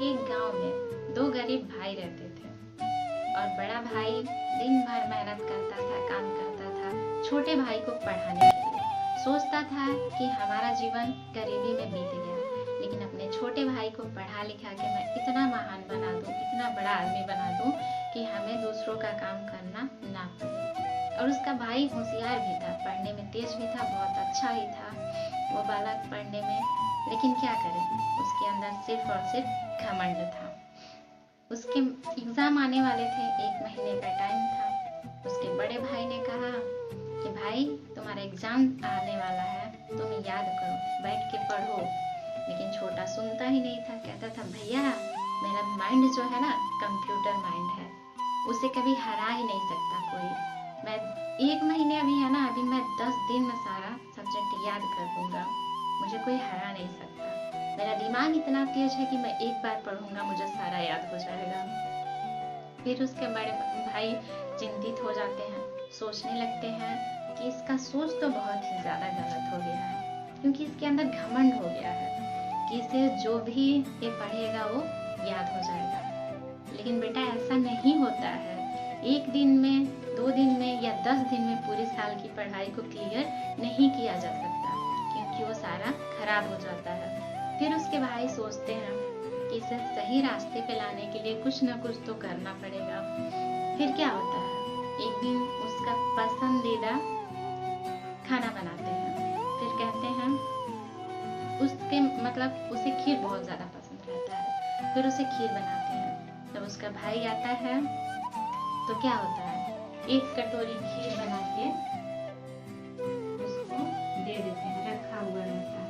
एक गांव में दो गरीब भाई रहते थे और बड़ा भाई दिन भर मेहनत करता था, काम करता था छोटे भाई को पढ़ाने के लिए। सोचता था कि हमारा जीवन गरीबी में बीत गया, लेकिन अपने छोटे भाई को पढ़ा लिखा के मैं इतना महान बना दूं, इतना बड़ा आदमी बना दूं कि हमें दूसरों का काम करना ना पड़े। और उसका भाई होशियार भी था, पढ़ने में तेज भी था, बहुत अच्छा ही था वो बालक पढ़ने में। लेकिन क्या करे, उसके अंदर सिर्फ और सिर्फ घमंड था। उसके एग्जाम आने वाले थे, 1 महीने का टाइम था। उसके बड़े भाई ने कहा कि भाई तुम्हारा एग्जाम आने वाला है, तुम याद करो, बैठ के पढ़ो। लेकिन छोटा सुनता ही नहीं था, कहता था भैया मेरा माइंड जो है ना कंप्यूटर माइंड है, उसे कभी हरा ही नहीं सकता कोई। मैं 1 महीने अभी है ना, अभी मैं 10 दिन में सारा सब्जेक्ट याद कर दूंगा, मुझे कोई हरा नहीं सकता। मेरा दिमाग इतना तेज है कि मैं एक बार पढ़ूंगा मुझे सारा याद हो जाएगा। फिर उसके बड़े भाई चिंतित हो जाते हैं, सोचने लगते हैं कि इसका सोच तो बहुत ही ज्यादा गलत हो गया है, क्योंकि इसके अंदर घमंड हो गया है कि इसे जो भी ये पढ़ेगा वो याद हो जाएगा। लेकिन बेटा ऐसा नहीं होता है, 1 दिन में, 2 दिन में या 10 दिन में पूरे साल की पढ़ाई को क्लियर नहीं किया जा सकता, क्योंकि वो सारा खराब हो जाता है। फिर उसके भाई सोचते हैं कि इसे सही रास्ते पे लाने के लिए कुछ ना कुछ तो करना पड़ेगा। फिर क्या होता है, एक दिन उसका पसंदीदा खाना बनाते हैं। फिर कहते हैं उसके मतलब उसे खीर बहुत ज्यादा पसंद रहता है, फिर उसे खीर बनाते हैं। जब उसका भाई आता है तो क्या होता है, 1 कटोरी खीर बना के उसको दे देते हैं, रखा हुआ रहता है।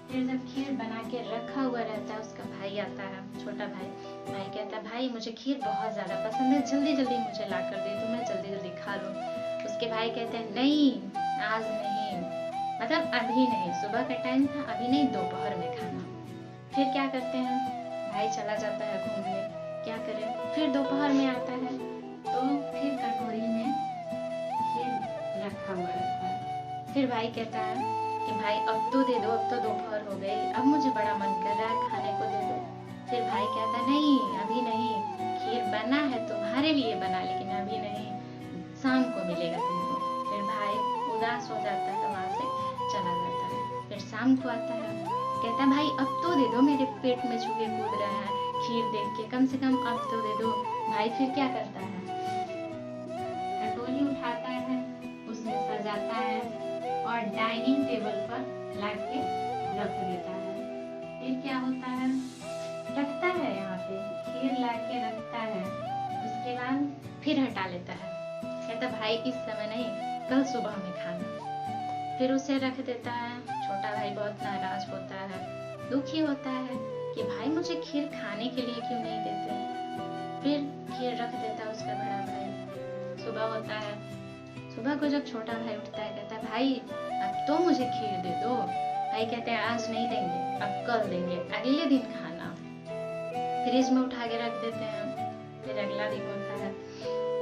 फिर जब खीर बना के रखा हुआ रहता है, उसका भाई आता है, छोटा भाई। भाई कहता है भाई मुझे खीर बहुत ज्यादा पसंद है, जल्दी जल्दी मुझे ला कर दे तो मैं जल्दी जल्दी खा लूं। उसके भाई कहते हैं नहीं, आज नहीं, मतलब अभी नहीं, सुबह का टाइम था, अभी नहीं, दोपहर में खाना। फिर क्या करते हैं, भाई चला जाता है घूमने, क्या करे, फिर दोपहर में आता है तो फिर कटोरी में खीर रखा हुआ रहता है। फिर भाई कहता है कि भाई अब तो दे दो, अब तो दोपहर हो गई, अब मुझे बड़ा मन कर रहा है, खाने को दे दो। फिर भाई कहता है नहीं, अभी नहीं, खीर बना है तुम्हारे लिए बना, लेकिन अभी नहीं, शाम को मिलेगा तुमको। फिर भाई उदास हो जाता है, वहां से चला जाता है। फिर शाम को आता है, कहता है भाई अब तो दे दो, मेरे पेट में छुके कूद रहा है खीर देख के, कम से कम अब तो दे दो। भाई फिर क्या करता है, कटोरी उठाता है, उसमें सजाता है और डाइनिंग टेबल पर लाके रख देता है। फिर क्या होता है, रखता है यहाँ पे खीर लाके रखता है, उसके बाद फिर हटा लेता है, कहता भाई इस समय नहीं, कल सुबह में खाना। फिर उसे रख देता है। छोटा भाई बहुत नाराज होता है, दुखी होता है कि भाई मुझे खीर खाने के लिए क्यों नहीं देते। फिर खीर रख देता है उसका बड़ा भाई। सुबह होता है, सुबह को जब छोटा भाई उठता है, कहता है भाई अब तो मुझे खीर दे दो। भाई कहते हैं आज नहीं देंगे, अब कल देंगे, अगले दिन खाना। फ्रिज में उठा के रख देते हैं। फिर अगला दिन होता है,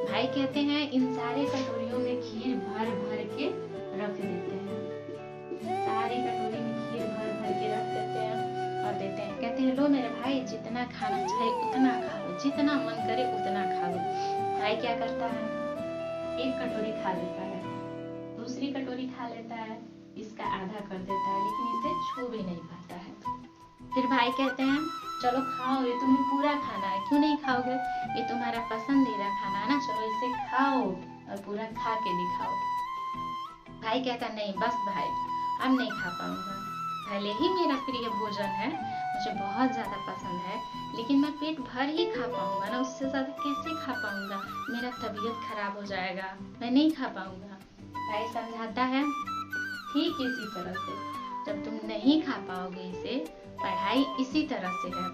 भाई कहते हैं इन सारे कटोरियों में खीर भर भर के रख देते हैं, सारी कटोरी में खीर भर भर के रख देते हैं और देते हैं। कहते हैं लो मेरे भाई, जितना खाना चाहे उतना खा लो, जितना मन करे उतना खा लो। भाई क्या करता है, 1 कटोरी खा लेता है, दूसरी कटोरी खा लेता है, इसका आधा कर देता है, लेकिन इसे छू भी नहीं पाता है। फिर भाई कहते हैं चलो खाओ, ये तुम्हें पूरा खाना है, क्यों नहीं खाओगे, ये तुम्हारा पसंदीदा खाना है ना, चलो इसे खाओ और पूरा खा के दिखाओ। भाई कहता नहीं बस भाई, अब नहीं खा पाऊंगा, भले ही मेरा प्रिय भोजन है, मुझे बहुत ज्यादा पसंद है, लेकिन मैं पेट भर ही खा पाऊंगा ना, उससे ज्यादा कैसे खा पाऊंगा, मेरा तबीयत खराब हो जाएगा, मैं नहीं खा पाऊंगा। भाई समझाता है ठीक इसी तरह से, जब तुम नहीं खा पाओगे इसे, पढ़ाई इसी तरह से है,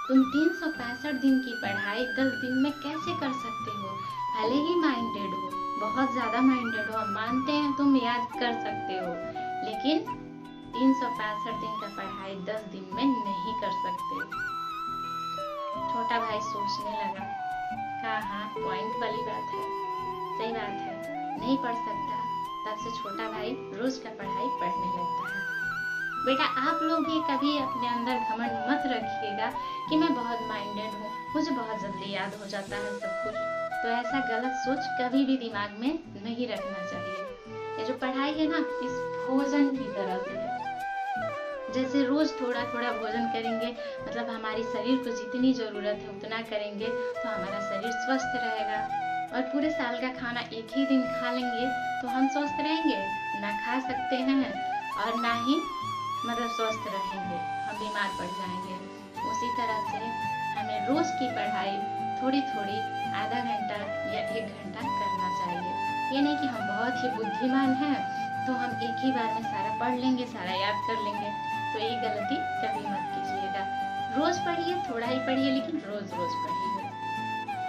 तुम 365 दिन की पढ़ाई 10 दिन में कैसे कर सकते हो, भले ही माइंडेड हो, बहुत ज्यादा माइंडेड हो, हम मानते हैं तुम याद कर सकते हो, लेकिन 365 दिन का पढ़ाई 10 दिन में नहीं कर सकते। छोटा भाई सोचने लगा, कहा हाँ पॉइंट वाली बात है, सही बात है, नहीं पढ़ सकता। तब से छोटा भाई रोज का पढ़ाई पढ़ने लगता है। बेटा आप लोग भी कभी अपने अंदर घमंड मत रखिएगा कि मैं बहुत माइंडेड हूँ, मुझे बहुत जल्दी याद हो जाता है सब कुछ। तो ऐसा गलत सोच कभी भी दिमाग में नहीं रखना चाहिए। ये जो पढ़ाई है ना, इस भोजन की तरह से है। जैसे रोज थोड़ा थोड़ा भोजन करेंगे, मतलब हमारी शरीर को जितनी जरूरत है उतना करेंगे तो हमारा शरीर स्वस्थ रहेगा। और पूरे साल का खाना एक ही दिन खा लेंगे तो हम स्वस्थ रहेंगे ना, खा सकते हैं और ना ही मतलब स्वस्थ रहेंगे, हम बीमार पड़ जाएंगे। उसी तरह से हमें रोज की पढ़ाई थोड़ी थोड़ी आधा घंटा या 1 घंटा करना चाहिए। ये नहीं कि हम बहुत ही बुद्धिमान हैं तो हम एक ही बार में सारा पढ़ लेंगे, सारा याद कर लेंगे। तो ये गलती कभी मत कीजिएगा। रोज पढ़िए, थोड़ा ही पढ़िए, लेकिन रोज रोज पढ़िए।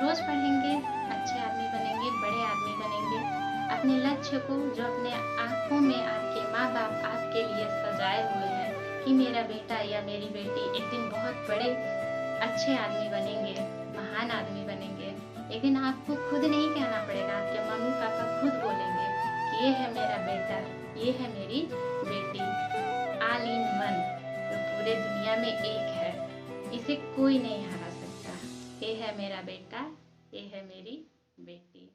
रोज पढ़ेंगे, अच्छे आदमी बनेंगे, बड़े आदमी बनेंगे। अपने लक्ष्य को जो अपने आंखों में आपके माँ बाप आपके लिए सजाए हुए हैं कि मेरा बेटा या मेरी बेटी एक दिन बहुत बड़े अच्छे आदमी बनेंगे, महान आदमी बनेंगे, एक दिन आपको खुद नहीं कहना पड़ेगा, आपके मम्मी पापा खुद बोलेंगे कि ये है मेरा बेटा, ये है मेरी बेटी, ऑल इन वन, जो पूरे दुनिया में एक है, इसे कोई नहीं हरा सकता। ये है मेरा बेटा, ये है मेरी बेटी।